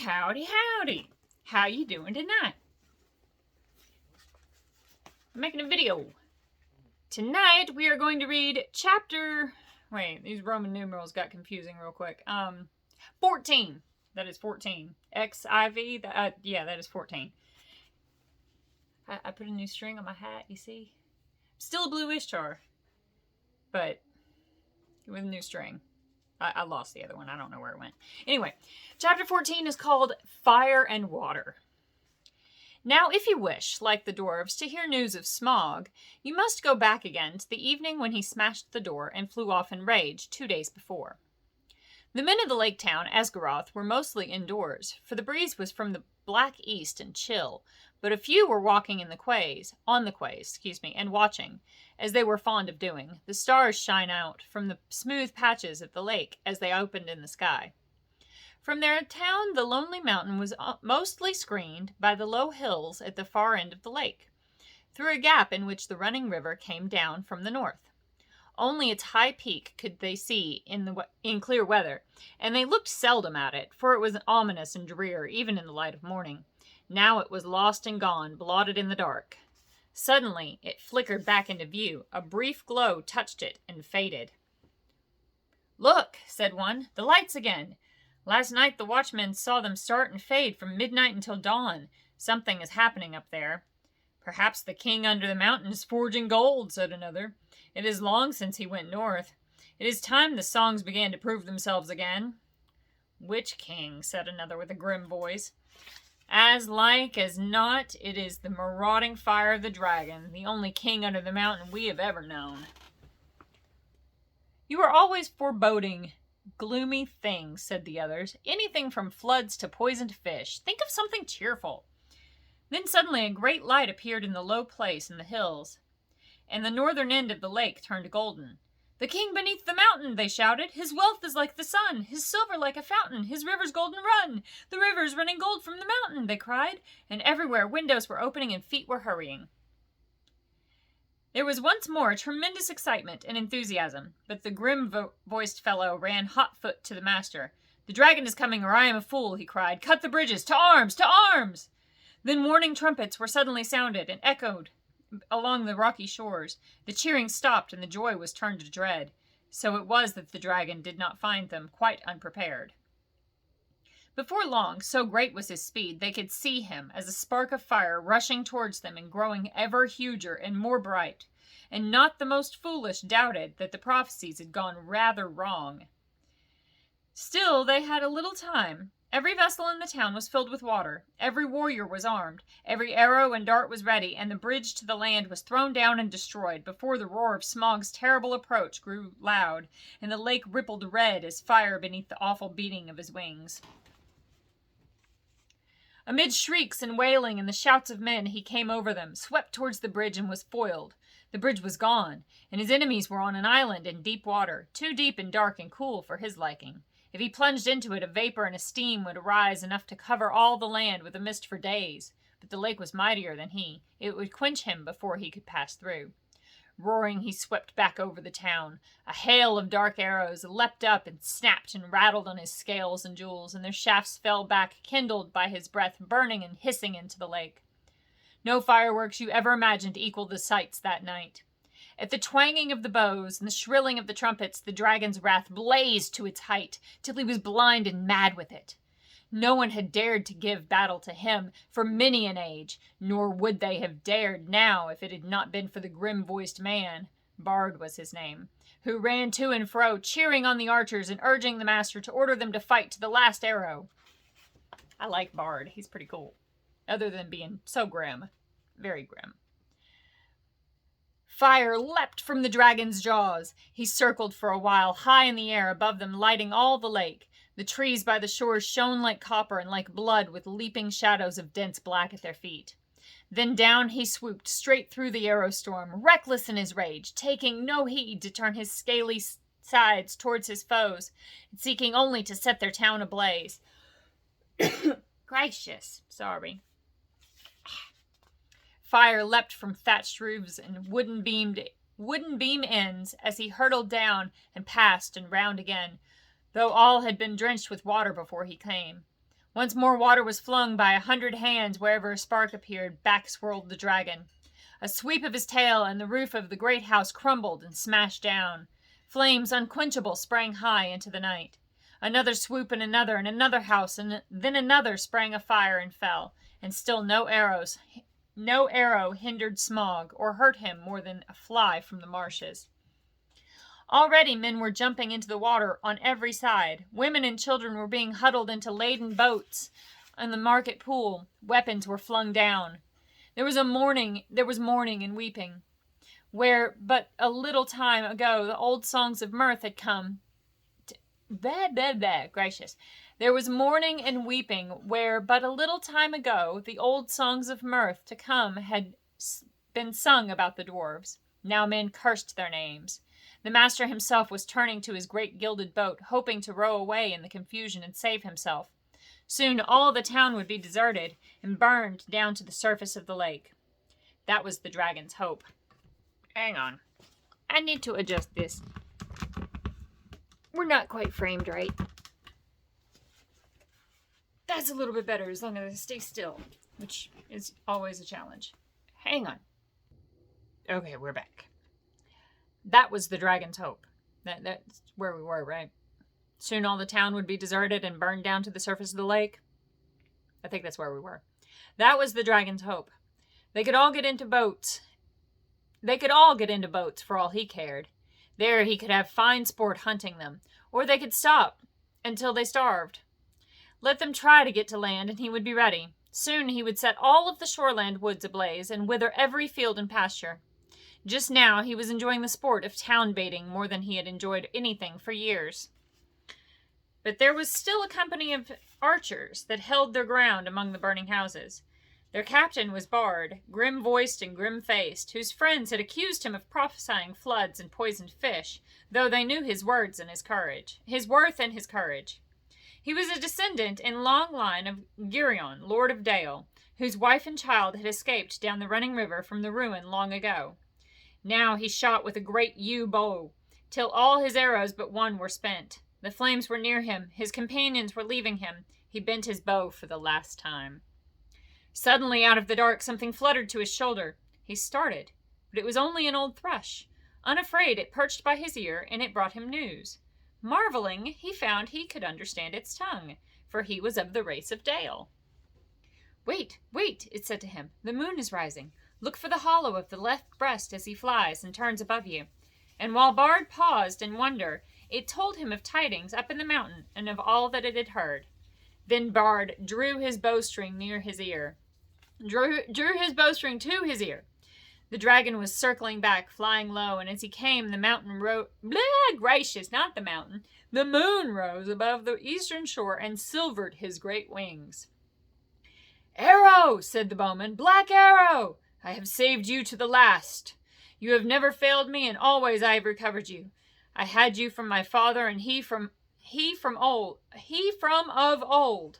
Howdy, howdy. How you doing tonight? I'm making a video. Tonight we are going to read chapter... Wait, these Roman numerals got confusing real quick. 14. That is 14. XIV? Yeah, that is 14. I put a new string on my hat, you see? Still a blue Ishtar. But with a new string. I lost the other one. I don't know where it went. Anyway, chapter 14 is called Fire and Water. Now, if you wish, like the dwarves, to hear news of Smaug, you must go back again to the evening when he smashed the door and flew off in rage 2 days before. The men of the lake town, Esgaroth, were mostly indoors, for the breeze was from the black east and chill, but a few were walking on the quays, and watching, as they were fond of doing, the stars shine out from the smooth patches of the lake as they opened in the sky. From their town, the lonely mountain was mostly screened by the low hills at the far end of the lake, through a gap in which the running river came down from the north. Only its high peak could they see in clear weather, and they looked seldom at it, for it was ominous and drear, even in the light of morning. Now it was lost and gone, blotted in the dark. Suddenly, it flickered back into view. A brief glow touched it and faded. "Look," said one, "the lights again. Last night the watchmen saw them start and fade from midnight until dawn. Something is happening up there." "Perhaps the king under the mountain is forging gold," said another. "It is long since he went north. It is time the songs began to prove themselves again." "Which king?" said another with a grim voice. "As like as not, it is the marauding fire of the dragon, the only king under the mountain we have ever known." "You are always foreboding gloomy things," said the others. "Anything from floods to poisoned fish. Think of something cheerful." Then suddenly a great light appeared in the low place in the hills, and the northern end of the lake turned golden. "The king beneath the mountain," they shouted. "His wealth is like the sun, his silver like a fountain, his rivers golden run. The rivers running gold from the mountain," they cried, and everywhere windows were opening and feet were hurrying. There was once more tremendous excitement and enthusiasm, but the grim-voiced fellow ran hot-foot to the master. "The dragon is coming, or I am a fool," he cried. "Cut the bridges! To arms! To arms!" Then warning trumpets were suddenly sounded and echoed along the rocky shores. The cheering stopped, and the joy was turned to dread. So it was that the dragon did not find them quite unprepared. Before long, so great was his speed, they could see him as a spark of fire rushing towards them and growing ever huger and more bright. And not the most foolish doubted that the prophecies had gone rather wrong. Still, they had a little time. Every vessel in the town was filled with water. Every warrior was armed. Every arrow and dart was ready, and the bridge to the land was thrown down and destroyed before the roar of Smaug's terrible approach grew loud, and the lake rippled red as fire beneath the awful beating of his wings. Amid shrieks and wailing and the shouts of men, he came over them, swept towards the bridge, and was foiled. The bridge was gone, and his enemies were on an island in deep water, too deep and dark and cool for his liking. If he plunged into it, a vapor and a steam would arise enough to cover all the land with a mist for days. But the lake was mightier than he. It would quench him before he could pass through. Roaring, he swept back over the town. A hail of dark arrows leapt up and snapped and rattled on his scales and jewels, and their shafts fell back, kindled by his breath, burning and hissing into the lake. No fireworks you ever imagined equaled the sights that night. At the twanging of the bows and the shrilling of the trumpets, the dragon's wrath blazed to its height, till he was blind and mad with it. No one had dared to give battle to him for many an age, nor would they have dared now if it had not been for the grim-voiced man, Bard was his name, who ran to and fro, cheering on the archers and urging the master to order them to fight to the last arrow. I like Bard. He's pretty cool, other than being so grim. Very grim. Fire leapt from the dragon's jaws. He circled for a while, high in the air above them, lighting all the lake. The trees by the shores shone like copper and like blood, with leaping shadows of dense black at their feet. Then down he swooped, straight through the arrow storm, reckless in his rage, taking no heed to turn his scaly sides towards his foes, and seeking only to set their town ablaze. Gracious, sorry. Fire leapt from thatched roofs and wooden beam ends as he hurtled down and passed and round again, though all had been drenched with water before he came. Once more water was flung by 100 hands wherever a spark appeared. Back swirled the dragon. A sweep of his tail, and the roof of the great house crumbled and smashed down. Flames unquenchable sprang high into the night. Another swoop and another house, and then another sprang afire and fell, and still no arrow hindered Smaug, or hurt him more than a fly from the marshes. Already men were jumping into the water on every side. Women and children were being huddled into laden boats in the market pool. Weapons were flung down. There was mourning and weeping. Where but a little time ago the old songs of mirth had come. Gracious. There was mourning and weeping where but a little time ago the old songs of mirth to come had been sung about the dwarves. Now men cursed their names. The master himself was turning to his great gilded boat, hoping to row away in the confusion and save himself. Soon all the town would be deserted and burned down to the surface of the lake. That was the dragon's hope. Hang on. I need to adjust this. We're not quite framed right. That's a little bit better as long as I stay still, which is always a challenge. Hang on. Okay, we're back. That was the dragon's hope. That's where we were, right? Soon all the town would be deserted and burned down to the surface of the lake. I think that's where we were. That was the dragon's hope. They could all get into boats. For all he cared. There he could have fine sport hunting them, or they could stop until they starved. Let them try to get to land, and he would be ready. Soon he would set all of the shoreland woods ablaze and wither every field and pasture. Just now he was enjoying the sport of town baiting more than he had enjoyed anything for years. But there was still a company of archers that held their ground among the burning houses. Their captain was Bard, grim-voiced and grim-faced, whose friends had accused him of prophesying floods and poisoned fish, though they knew his worth and his courage. He was a descendant in long line of Girion, Lord of Dale, whose wife and child had escaped down the running river from the ruin long ago. Now he shot with a great yew bow, till all his arrows but one were spent. The flames were near him, his companions were leaving him. He bent his bow for the last time. Suddenly, out of the dark, something fluttered to his shoulder. He started, but it was only an old thrush. Unafraid, it perched by his ear, and it brought him news. Marveling, he found he could understand its tongue, for he was of the race of Dale. Wait, it said to him. The moon is rising. Look for the hollow of the left breast as he flies and turns above you. And while Bard paused in wonder, it told him of tidings up in the mountain and of all that it had heard. Then Bard drew his bowstring near his ear. Drew his bowstring to his ear. The dragon was circling back, flying low, and as he came, the mountain rose... not the mountain. The moon rose above the eastern shore and silvered his great wings. "Arrow," said the bowman, "Black Arrow! I have saved you to the last. You have never failed me, and always I have recovered you. I had you from my father, and he from of old.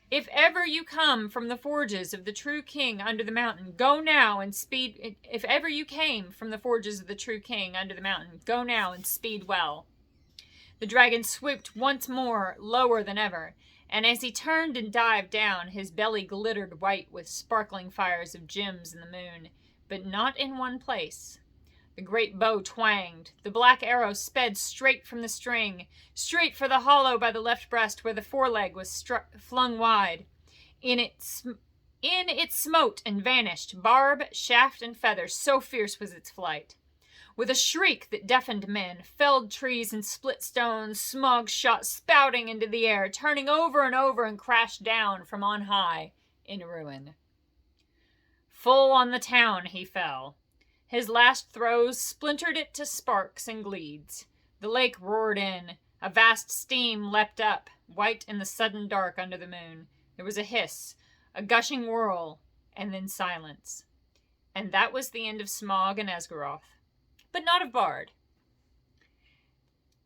If ever you come from the forges of the true king under the mountain, go now and speed. If ever you came from the forges of the true king under the mountain, go now and speed well." The dragon swooped once more, lower than ever, and as he turned and dived down, his belly glittered white with sparkling fires of gems in the moon, but not in one place. The great bow twanged. The black arrow sped straight from the string, straight for the hollow by the left breast where the foreleg was flung wide. In it smote and vanished, barb, shaft, and feather, so fierce was its flight. With a shriek that deafened men, felled trees and split stones, Smaug shot spouting into the air, turning over and crashed down from on high in ruin. Full on the town he fell. His last throws splintered it to sparks and gleeds. The lake roared in. A vast steam leapt up, white in the sudden dark under the moon. There was a hiss, a gushing whirl, and then silence. And that was the end of Smaug and Esgaroth. But not of Bard.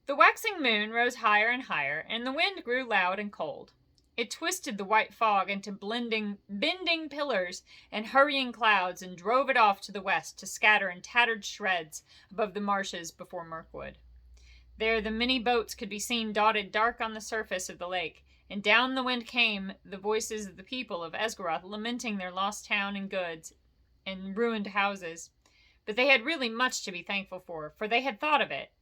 The waxing moon rose higher and higher, and the wind grew loud and cold. It twisted the white fog into bending pillars and hurrying clouds and drove it off to the west to scatter in tattered shreds above the marshes before Mirkwood. There the many boats could be seen dotted dark on the surface of the lake, And down the wind came the voices of the people of Esgaroth lamenting their lost town and goods and ruined houses. But they had really much to be thankful for they had thought of it.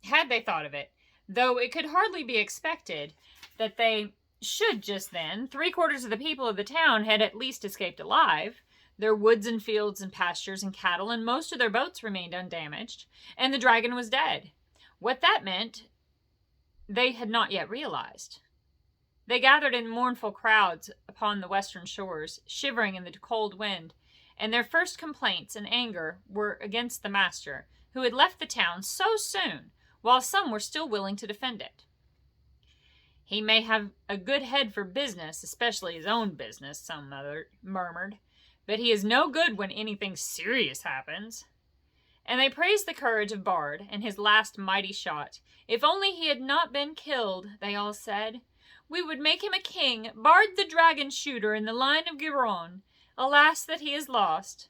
Had they thought of it, though it could hardly be expected that they should just then. 3/4 of the people of the town had at least escaped alive. Their woods and fields and pastures and cattle and most of their boats remained undamaged, and the dragon was dead. What that meant, they had not yet realized. They gathered in mournful crowds upon the western shores, shivering in the cold wind, and their first complaints and anger were against the master, who had left the town so soon, while some were still willing to defend it. He may have a good head for business, especially his own business, some mother murmured, but he is no good when anything serious happens. And they praised the courage of Bard and his last mighty shot. If only he had not been killed, they all said. We would make him a king, Bard the dragon shooter in the line of Giron. Alas that he is lost.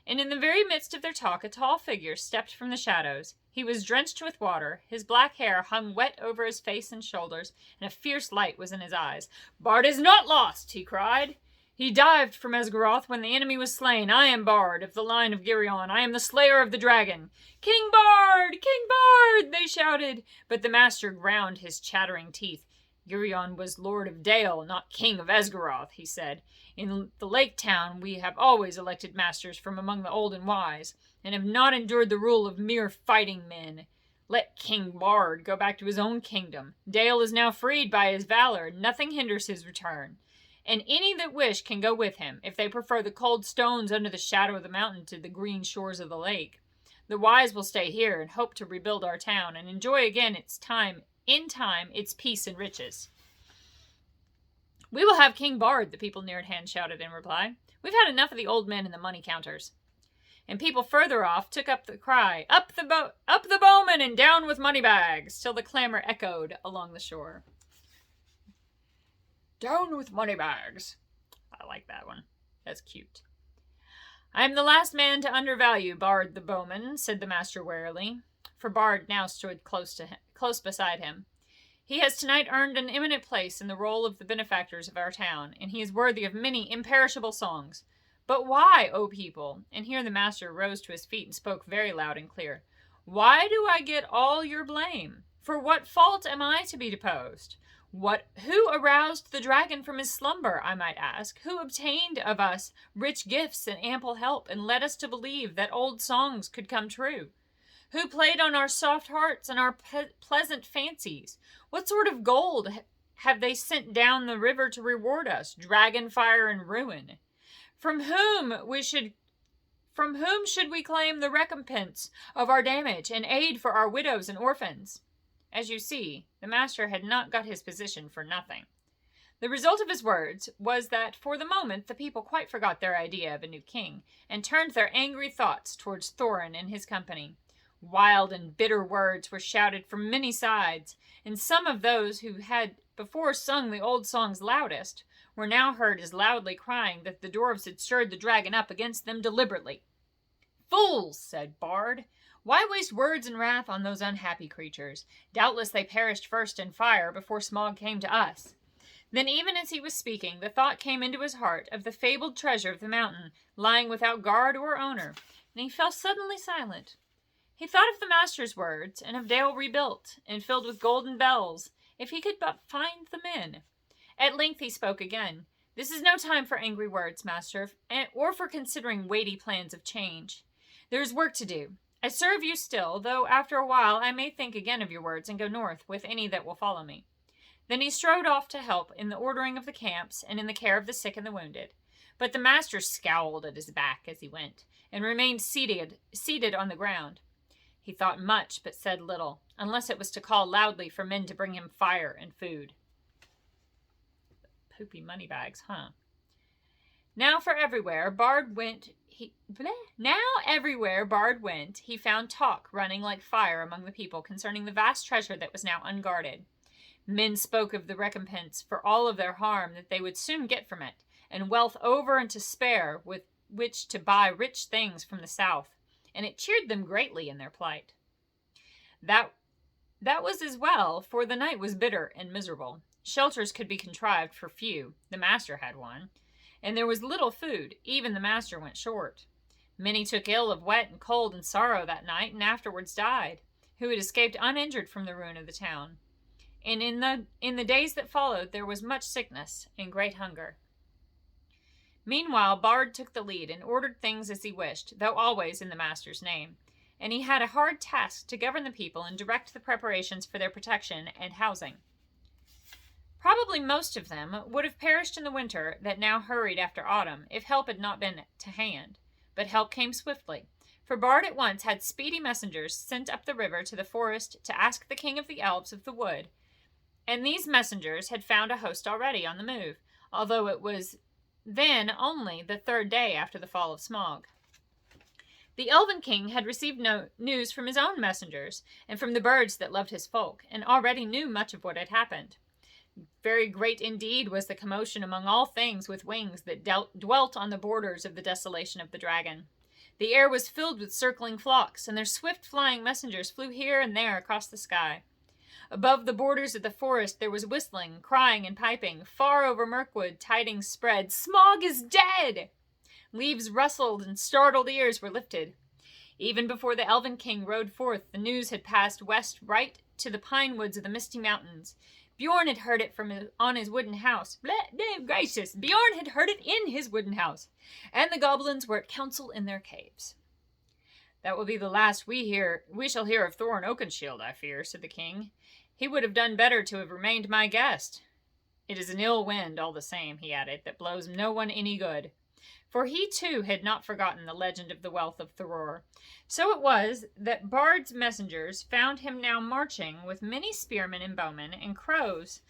And in the very midst of their talk, a tall figure stepped from the shadows. He was drenched with water, his black hair hung wet over his face and shoulders, and a fierce light was in his eyes. Bard is not lost, he cried. He dived from Esgaroth when the enemy was slain. I am Bard, of the line of Girion. I am the slayer of the dragon. King Bard! King Bard! They shouted. But the master ground his chattering teeth. Girion was lord of Dale, not king of Esgaroth, he said. In the lake town we have always elected masters from among the old and wise, and have not endured the rule of mere fighting men. Let King Bard go back to his own kingdom. Dale is now freed by his valor. Nothing hinders his return. And any that wish can go with him, if they prefer the cold stones under the shadow of the mountain to the green shores of the lake. The wise will stay here and hope to rebuild our town and enjoy again its peace and riches. We will have King Bard, the people near at hand shouted in reply. We've had enough of the old men and the money counters. And people further off took up the cry, up the bowmen and down with money bags, till the clamor echoed along the shore. Down with money bags. I like that one. That's cute. I am the last man to undervalue Bard the bowman, said the master warily, for Bard now stood close beside him. He has tonight earned an eminent place in the roll of the benefactors of our town, and he is worthy of many imperishable songs. But why, O people? And here the master rose to his feet and spoke very loud and clear. Why do I get all your blame? For what fault am I to be deposed? Who aroused the dragon from his slumber, I might ask? Who obtained of us rich gifts and ample help, and led us to believe that old songs could come true? Who played on our soft hearts and our pleasant fancies? What sort of gold have they sent down the river to reward us? Dragon fire and ruin. From whom should we claim the recompense of our damage and aid for our widows and orphans? As you see, the master had not got his position for nothing. The result of his words was that for the moment the people quite forgot their idea of a new king and turned their angry thoughts towards Thorin and his company. Wild and bitter words were shouted from many sides, and some of those who had before sung the old songs loudest were now heard as loudly crying that the dwarves had stirred the dragon up against them deliberately. Fools, said Bard, why waste words and wrath on those unhappy creatures? Doubtless they perished first in fire before Smaug came to us. Then even as he was speaking, the thought came into his heart of the fabled treasure of the mountain, lying without guard or owner, and he fell suddenly silent. He thought of the master's words, and of Dale rebuilt, and filled with golden bells, if he could but find the men. At length he spoke again. This is no time for angry words, master, or for considering weighty plans of change. There is work to do. I serve you still, though after a while I may think again of your words and go north with any that will follow me. Then he strode off to help in the ordering of the camps and in the care of the sick and the wounded. But the master scowled at his back as he went, and remained seated on the ground. He thought much, but said little, unless it was to call loudly for men to bring him fire and food. Poopy money bags, huh? Now everywhere Bard went, he found talk running like fire among the people concerning the vast treasure that was now unguarded. Men spoke of the recompense for all of their harm that they would soon get from it, and wealth over and to spare with which to buy rich things from the south, and it cheered them greatly in their plight. That was as well, for the night was bitter and miserable. Shelters could be contrived for few. The master had one. And there was little food. Even the master went short. Many took ill of wet and cold and sorrow that night, and afterwards died, who had escaped uninjured from the ruin of the town. And in the days that followed there was much sickness and great hunger. Meanwhile Bard took the lead and ordered things as he wished, though always in the master's name. And he had a hard task to govern the people and direct the preparations for their protection and housing. Probably most of them would have perished in the winter that now hurried after autumn, if help had not been to hand. But help came swiftly, for Bard at once had speedy messengers sent up the river to the forest to ask the king of the elves of the wood, and these messengers had found a host already on the move, although it was then only the third day after the fall of Smaug. The Elven King had received news from his own messengers, and from the birds that loved his folk, and already knew much of what had happened. Very great indeed was the commotion among all things with wings that dwelt on the borders of the desolation of the dragon. The air was filled with circling flocks, and their swift flying messengers flew here and there across the sky. Above the borders of the forest there was whistling, crying, and piping. Far over Mirkwood tidings spread, "Smaug is dead!" Leaves rustled, and startled ears were lifted. Even before the Elven King rode forth, the news had passed west right to the pine woods of the Misty Mountains. Bjorn had heard it on his wooden house. Gracious! Bjorn had heard it in his wooden house, and the goblins were at council in their caves. "That will be the last we shall hear of Thorin Oakenshield, I fear," said the king. "He would have done better to have remained my guest. It is an ill wind, all the same," he added, "that blows no one any good." For he, too, had not forgotten the legend of the wealth of Thorir. So it was that Bard's messengers found him now marching with many spearmen and bowmen, and crows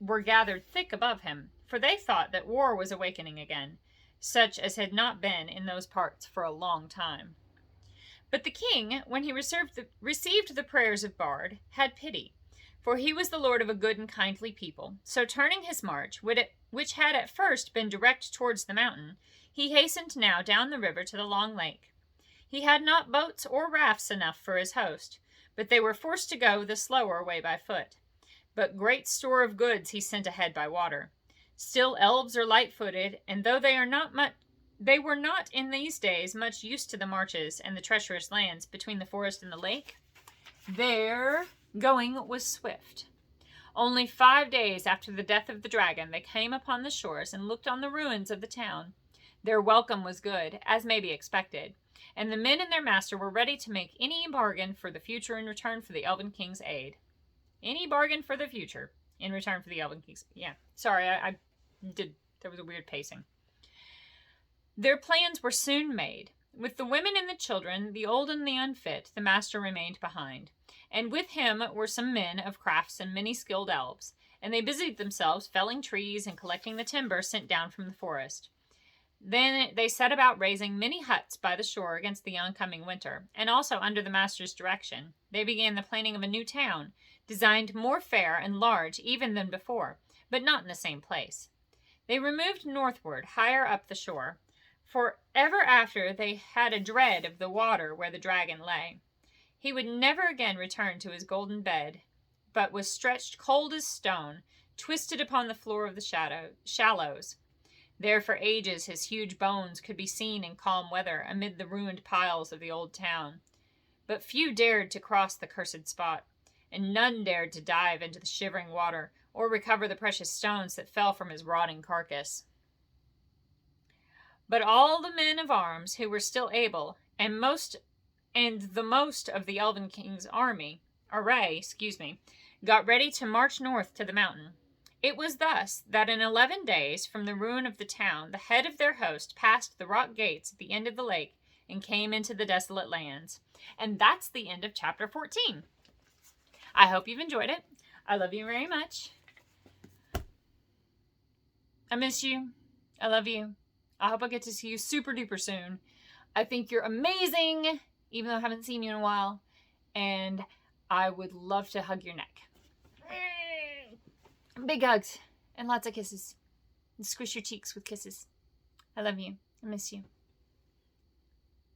were gathered thick above him, for they thought that war was awakening again, such as had not been in those parts for a long time. But the king, when he received the prayers of Bard, had pity, for he was the lord of a good and kindly people. So turning his march, which had at first been direct towards the mountain, he hastened now down the river to the long lake. He had not boats or rafts enough for his host, but they were forced to go the slower way by foot. But great store of goods he sent ahead by water. Still elves are light-footed, and though they were not in these days much used to the marches and the treacherous lands between the forest and the lake, their going was swift. Only 5 days after the death of the dragon, they came upon the shores and looked on the ruins of the town. Their welcome was good, as may be expected, and the men and their master were ready to make any bargain for the future in return for the Elven King's aid. Any bargain for the future in return for the Elven King's... Yeah, sorry, there was a weird pacing. Their plans were soon made. With the women and the children, the old and the unfit, the master remained behind, and with him were some men of crafts and many skilled elves, and they busied themselves felling trees and collecting the timber sent down from the forest. Then they set about raising many huts by the shore against the oncoming winter, and also under the master's direction, they began the planning of a new town, designed more fair and large even than before, but not in the same place. They removed northward, higher up the shore, for ever after they had a dread of the water where the dragon lay. He would never again return to his golden bed, but was stretched cold as stone, twisted upon the floor of the shallows. There for ages his huge bones could be seen in calm weather amid the ruined piles of the old town. But few dared to cross the cursed spot, and none dared to dive into the shivering water or recover the precious stones that fell from his rotting carcass. But all the men of arms who were still able, and the most of the Elven King's array, got ready to march north to the mountain. It was thus that in 11 days from the ruin of the town, the head of their host passed the rock gates at the end of the lake and came into the desolate lands. And that's the end of chapter 14. I hope you've enjoyed it. I love you very much. I miss you. I love you. I hope I get to see you super duper soon. I think you're amazing, even though I haven't seen you in a while. And I would love to hug your neck. Big hugs and lots of kisses. And squish your cheeks with kisses. I love you. I miss you.